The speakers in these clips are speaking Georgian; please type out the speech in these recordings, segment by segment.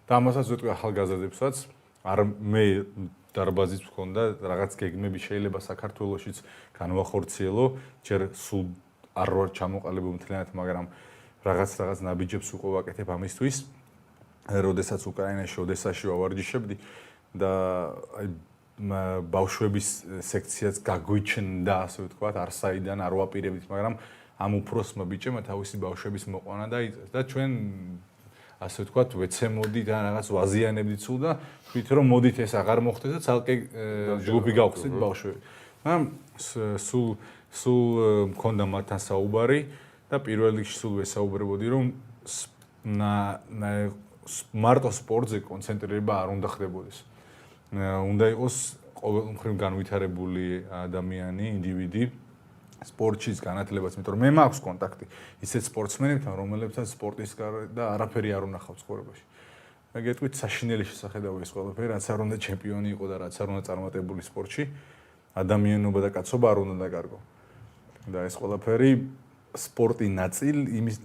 და ამასაც ვიტყვი ახალგაზრდებსაც, არ მე დარბაზიც მქონდა, რაღაც გეგმები შეიძლება საქართველოშიც განვახორციელო, ჯერ სულ არ ვარ ჩამოყალიბებული მთლიანად, მაგრამ რაღაც ნაბიჯებს უკვე ვაკეთებ ამისთვის. როდესაც უკრაინაში, ოდესაში ვავარჯიშებდი და აი ბავშვების სექციაც გაგვიჩნდა, ასე ვთქვათ, არ საიდან არ ვაპირებდით, მაგრამ ამ უფროსმა ბიჭებმა თავისი ბავშვების მოყვანა დაიწყეს და ჩვენ ასე ვთქვათ, ვეცემოდით და რაღაც ვაზიანებდით სულ და ვთქვით რომ მოდით ეს აღარ მოხდეს და ცალკე ჯგუფი გავხსნით ბავშვები. მაგრამ სულ მქონდა მათთან საუბარი და პირველ რიგში სულ ვესაუბრებოდი რომ მარტო სპორტზე კონცენტრირება არ უნდა ხდებოდეს. უნდა იყოს ყოველმხრივ განვითარებული ადამიანი, ინდივიდი სპორტშიც განათლებაც, იმიტომ რომ მე მაქვს კონტაქტი ისეთ სპორტსმენებთან, რომლებსაც სპორტის და არაფერი არ უნახავთ ცხოვრებაში. და გეტყვით საშინელი შესახედავი ეს ყველაფერი, რაც არ უნდა ჩემპიონი იყო და რაც არ უნდა წარმატებული სპორტში, ადამიანობა და კაცობა არ უნდა დაკარგო. და ეს ყველაფერი სპორტი ნაწილი, იმის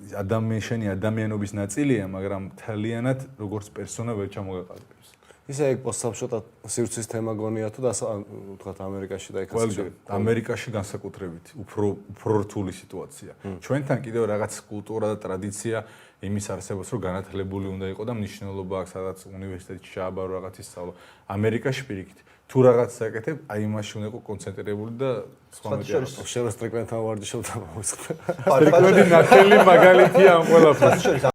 შენი ადამიანობის ნაწილია, მაგრამ თალიანად როგორც პერსონა ვერ ჩამოგაყალიბებს. ისე ეგ პოსტსაბჭოთა სივრცის თემა გონია თუ და ვთქვათ ამერიკაში და იქაც ამერიკაში განსაკუთრებით უფრო რთული სიტუაცია. ჩვენთან კიდევ რაღაც კულტურა და ტრადიცია იმის არსებობს, რომ განათლებული უნდა იყო და მნიშვნელობა აქვს სადაც უნივერსიტეტში ჩააბარო რაღაც ისწავლო. ამერიკაში პირიქით თუ რაღაც საკეთებ, აი იმაში უნდა იყო კონცენტრირებული და სხვა მეტი შენ სტრიკლენთან ვარჯიშობ და მოვისწრე. სტრიკლენი ნათელი მაგალითია ამ ყველაფერს.